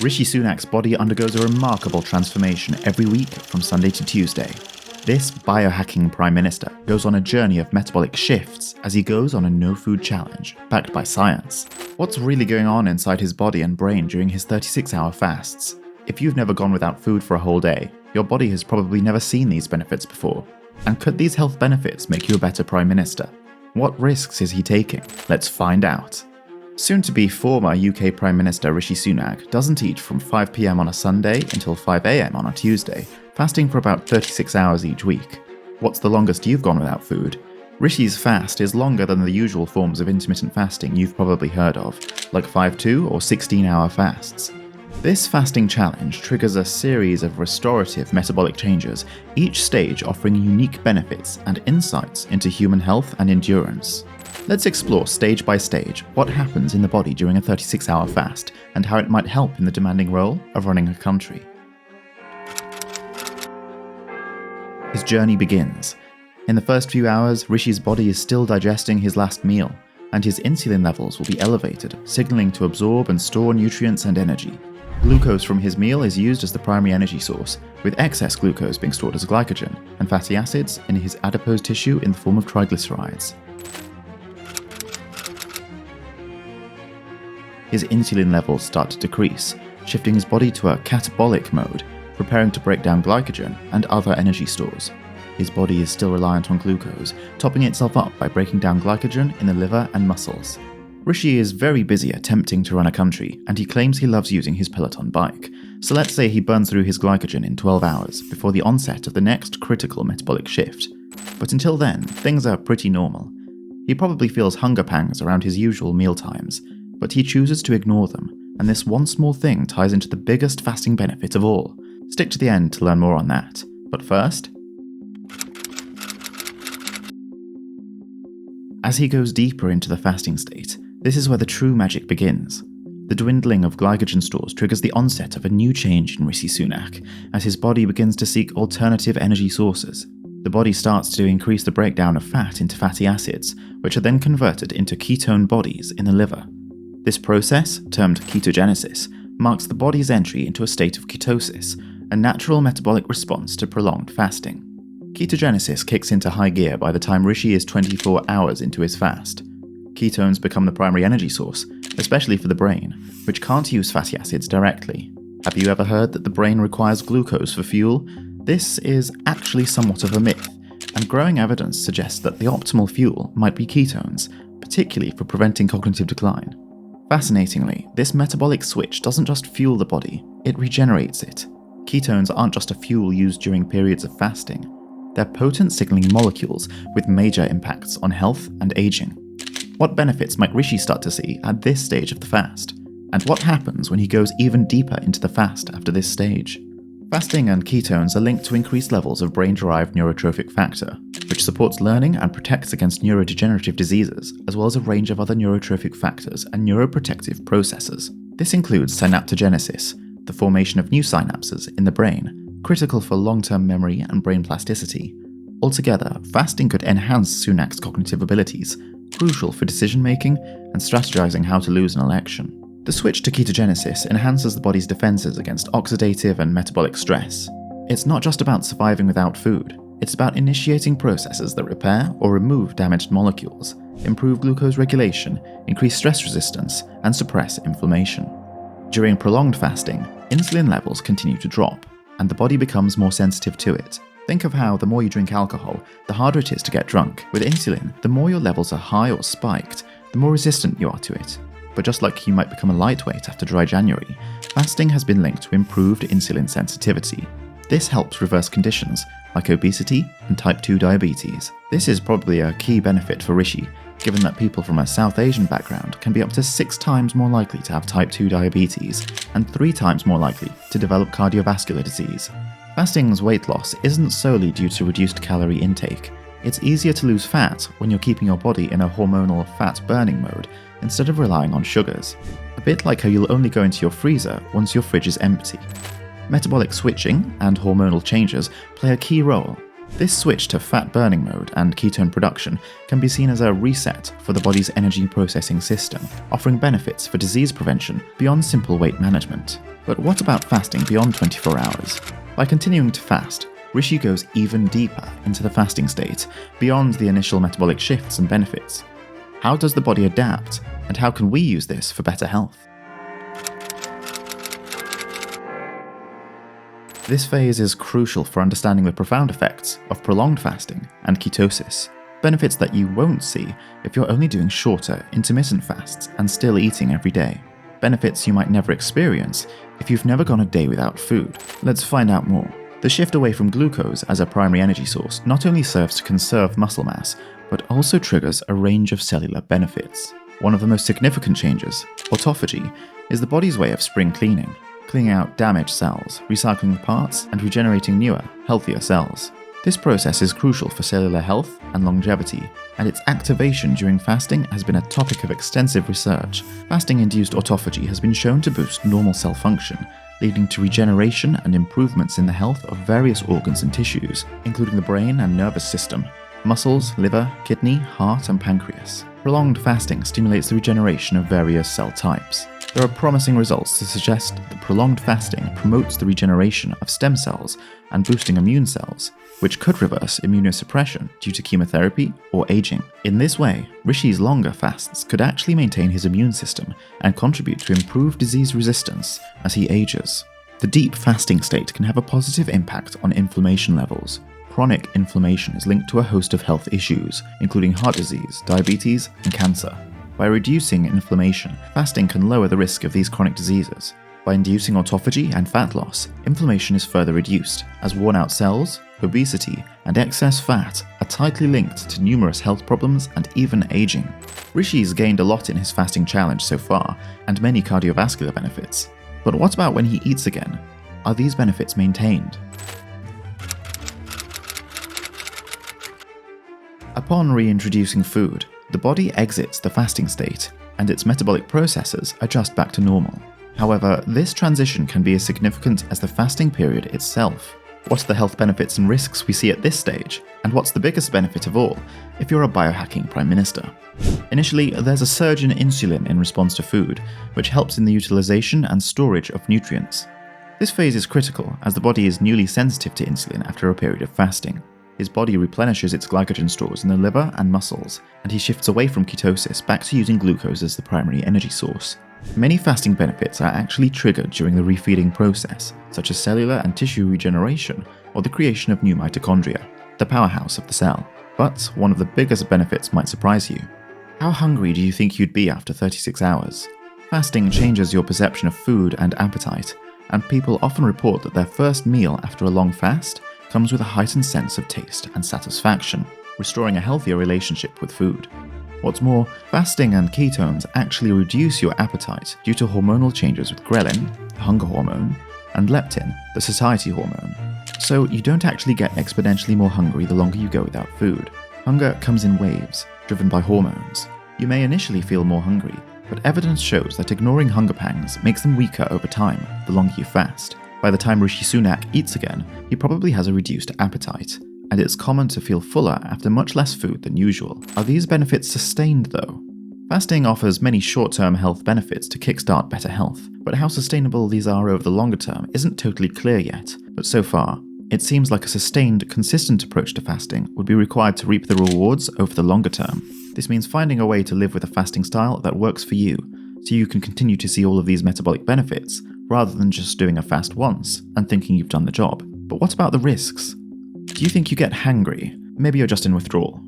Rishi Sunak's body undergoes a remarkable transformation every week from Sunday to Tuesday. This biohacking Prime Minister goes on a journey of metabolic shifts as he goes on a no-food challenge, backed by science. What's really going on inside his body and brain during his 36-hour fasts? If you've never gone without food for a whole day, your body has probably never seen these benefits before. And could these health benefits make you a better Prime Minister? What risks is he taking? Let's find out. Soon-to-be former UK Prime Minister Rishi Sunak doesn't eat from 5 PM on a Sunday until 5 AM on a Tuesday, fasting for about 36 hours each week. What's the longest you've gone without food? Rishi's fast is longer than the usual forms of intermittent fasting you've probably heard of, like 5-2 or 16-hour fasts. This fasting challenge triggers a series of restorative metabolic changes, each stage offering unique benefits and insights into human health and endurance. Let's explore stage by stage what happens in the body during a 36-hour fast and how it might help in the demanding role of running a country. His journey begins. In the first few hours, Rishi's body is still digesting his last meal, and his insulin levels will be elevated, signaling to absorb and store nutrients and energy. Glucose from his meal is used as the primary energy source, with excess glucose being stored as glycogen, and fatty acids in his adipose tissue in the form of triglycerides. His insulin levels start to decrease, shifting his body to a catabolic mode, preparing to break down glycogen and other energy stores. His body is still reliant on glucose, topping itself up by breaking down glycogen in the liver and muscles. Rishi is very busy attempting to run a country, and he claims he loves using his Peloton bike. So let's say he burns through his glycogen in 12 hours before the onset of the next critical metabolic shift. But until then, things are pretty normal. He probably feels hunger pangs around his usual meal times, but he chooses to ignore them, and this one small thing ties into the biggest fasting benefit of all. Stick to the end to learn more on that. But first, as he goes deeper into the fasting state, this is where the true magic begins. The dwindling of glycogen stores triggers the onset of a new change in Rishi Sunak, as his body begins to seek alternative energy sources. The body starts to increase the breakdown of fat into fatty acids, which are then converted into ketone bodies in the liver. This process, termed ketogenesis, marks the body's entry into a state of ketosis, a natural metabolic response to prolonged fasting. Ketogenesis kicks into high gear by the time Rishi is 24 hours into his fast. Ketones become the primary energy source, especially for the brain, which can't use fatty acids directly. Have you ever heard that the brain requires glucose for fuel? This is actually somewhat of a myth, and growing evidence suggests that the optimal fuel might be ketones, particularly for preventing cognitive decline. Fascinatingly, this metabolic switch doesn't just fuel the body, it regenerates it. Ketones aren't just a fuel used during periods of fasting. They're potent signaling molecules with major impacts on health and aging. What benefits might Rishi start to see at this stage of the fast? And what happens when he goes even deeper into the fast after this stage? Fasting and ketones are linked to increased levels of brain-derived neurotrophic factor, which supports learning and protects against neurodegenerative diseases, as well as a range of other neurotrophic factors and neuroprotective processes. This includes synaptogenesis, the formation of new synapses in the brain, critical for long-term memory and brain plasticity. Altogether, fasting could enhance Sunak's cognitive abilities, crucial for decision-making and strategizing how to lose an election. The switch to ketogenesis enhances the body's defenses against oxidative and metabolic stress. It's not just about surviving without food, it's about initiating processes that repair or remove damaged molecules, improve glucose regulation, increase stress resistance, and suppress inflammation. During prolonged fasting, insulin levels continue to drop, and the body becomes more sensitive to it. Think of how the more you drink alcohol, the harder it is to get drunk. With insulin, the more your levels are high or spiked, the more resistant you are to it. But just like you might become a lightweight after dry January, fasting has been linked to improved insulin sensitivity. This helps reverse conditions like obesity and type 2 diabetes. This is probably a key benefit for Rishi, given that people from a South Asian background can be up to 6 times more likely to have type 2 diabetes and 3 times more likely to develop cardiovascular disease. Fasting's weight loss isn't solely due to reduced calorie intake. It's easier to lose fat when you're keeping your body in a hormonal fat-burning mode instead of relying on sugars. A bit like how you'll only go into your freezer once your fridge is empty. Metabolic switching and hormonal changes play a key role. This switch to fat burning mode and ketone production can be seen as a reset for the body's energy processing system, offering benefits for disease prevention beyond simple weight management. But what about fasting beyond 24 hours? By continuing to fast, Rishi goes even deeper into the fasting state, beyond the initial metabolic shifts and benefits. How does the body adapt, and how can we use this for better health? This phase is crucial for understanding the profound effects of prolonged fasting and ketosis, benefits that you won't see if you're only doing shorter, intermittent fasts and still eating every day. Benefits you might never experience if you've never gone a day without food. Let's find out more. The shift away from glucose as a primary energy source not only serves to conserve muscle mass, but also triggers a range of cellular benefits. One of the most significant changes, autophagy, is the body's way of spring cleaning out damaged cells, recycling parts, and regenerating newer, healthier cells. This process is crucial for cellular health and longevity, and its activation during fasting has been a topic of extensive research. Fasting-induced autophagy has been shown to boost normal cell function, leading to regeneration and improvements in the health of various organs and tissues, including the brain and nervous system, muscles, liver, kidney, heart, and pancreas. Prolonged fasting stimulates the regeneration of various cell types. There are promising results to suggest that prolonged fasting promotes the regeneration of stem cells and boosting immune cells, which could reverse immunosuppression due to chemotherapy or aging. In this way, Rishi's longer fasts could actually maintain his immune system and contribute to improved disease resistance as he ages. The deep fasting state can have a positive impact on inflammation levels. Chronic inflammation is linked to a host of health issues, including heart disease, diabetes, and cancer. By reducing inflammation, fasting can lower the risk of these chronic diseases. By inducing autophagy and fat loss, inflammation is further reduced, as worn-out cells, obesity, and excess fat are tightly linked to numerous health problems and even aging. Rishi's gained a lot in his fasting challenge so far, and many cardiovascular benefits. But what about when he eats again? Are these benefits maintained? Upon reintroducing food, the body exits the fasting state, and its metabolic processes adjust back to normal. However, this transition can be as significant as the fasting period itself. What are the health benefits and risks we see at this stage? And what's the biggest benefit of all if you're a biohacking prime minister? Initially, there's a surge in insulin in response to food, which helps in the utilization and storage of nutrients. This phase is critical as the body is newly sensitive to insulin after a period of fasting. His body replenishes its glycogen stores in the liver and muscles, and he shifts away from ketosis back to using glucose as the primary energy source. Many fasting benefits are actually triggered during the refeeding process, such as cellular and tissue regeneration or the creation of new mitochondria, the powerhouse of the cell. But one of the biggest benefits might surprise you. How hungry do you think you'd be after 36 hours? Fasting changes your perception of food and appetite, and people often report that their first meal after a long fast comes with a heightened sense of taste and satisfaction, restoring a healthier relationship with food. What's more, fasting and ketones actually reduce your appetite due to hormonal changes with ghrelin, the hunger hormone, and leptin, the satiety hormone. So you don't actually get exponentially more hungry the longer you go without food. Hunger comes in waves, driven by hormones. You may initially feel more hungry, but evidence shows that ignoring hunger pangs makes them weaker over time the longer you fast. By the time Rishi Sunak eats again, he probably has a reduced appetite, and it's common to feel fuller after much less food than usual. Are these benefits sustained though? Fasting offers many short-term health benefits to kickstart better health, but how sustainable these are over the longer term isn't totally clear yet. But so far, it seems like a sustained, consistent approach to fasting would be required to reap the rewards over the longer term. This means finding a way to live with a fasting style that works for you, so you can continue to see all of these metabolic benefits, rather than just doing a fast once and thinking you've done the job. But what about the risks? Do you think you get hangry? Maybe you're just in withdrawal.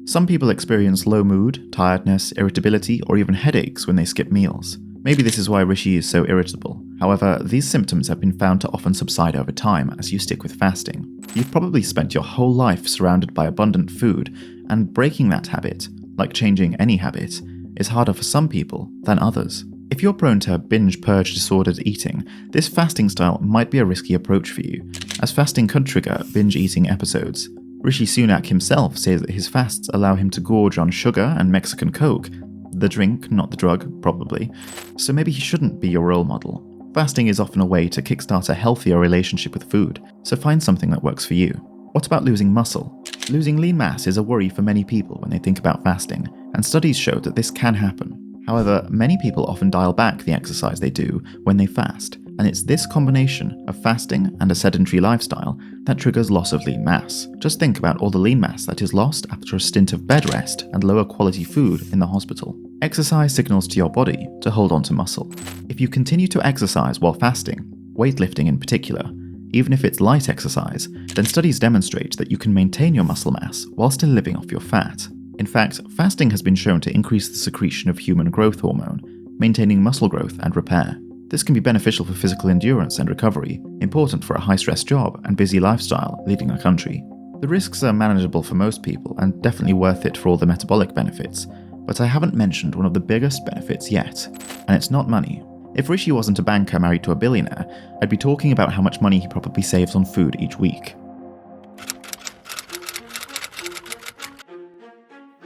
Some people experience low mood, tiredness, irritability, or even headaches when they skip meals. Maybe this is why Rishi is so irritable. However, these symptoms have been found to often subside over time as you stick with fasting. You've probably spent your whole life surrounded by abundant food, and breaking that habit, like changing any habit, is harder for some people than others. If you're prone to binge-purge disordered eating, this fasting style might be a risky approach for you, as fasting could trigger binge-eating episodes. Rishi Sunak himself says that his fasts allow him to gorge on sugar and Mexican Coke. The drink, not the drug, probably. So maybe he shouldn't be your role model. Fasting is often a way to kickstart a healthier relationship with food, so find something that works for you. What about losing muscle? Losing lean mass is a worry for many people when they think about fasting, and studies show that this can happen. However, many people often dial back the exercise they do when they fast, and it's this combination of fasting and a sedentary lifestyle that triggers loss of lean mass. Just think about all the lean mass that is lost after a stint of bed rest and lower quality food in the hospital. Exercise signals to your body to hold on to muscle. If you continue to exercise while fasting, weightlifting in particular, even if it's light exercise, then studies demonstrate that you can maintain your muscle mass while still living off your fat. In fact, fasting has been shown to increase the secretion of human growth hormone, maintaining muscle growth and repair. This can be beneficial for physical endurance and recovery, important for a high-stress job and busy lifestyle leading a country. The risks are manageable for most people and definitely worth it for all the metabolic benefits, but I haven't mentioned one of the biggest benefits yet, and it's not money. If Rishi wasn't a banker married to a billionaire, I'd be talking about how much money he probably saves on food each week.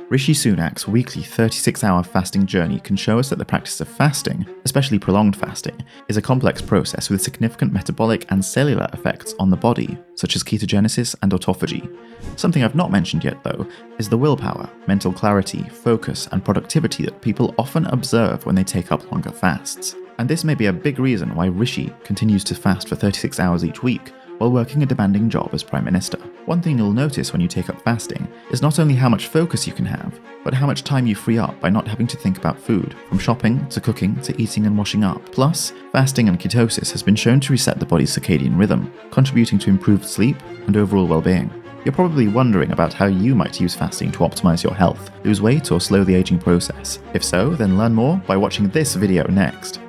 Rishi Sunak's weekly 36-hour fasting journey can show us that the practice of fasting, especially prolonged fasting, is a complex process with significant metabolic and cellular effects on the body, such as ketogenesis and autophagy. Something I've not mentioned yet, though, is the willpower, mental clarity, focus, and productivity that people often observe when they take up longer fasts. And this may be a big reason why Rishi continues to fast for 36 hours each week, while working a demanding job as Prime Minister. One thing you'll notice when you take up fasting is not only how much focus you can have, but how much time you free up by not having to think about food, from shopping to cooking to eating and washing up. Plus, fasting and ketosis has been shown to reset the body's circadian rhythm, contributing to improved sleep and overall well-being. You're probably wondering about how you might use fasting to optimize your health, lose weight, or slow the aging process. If so, then learn more by watching this video next.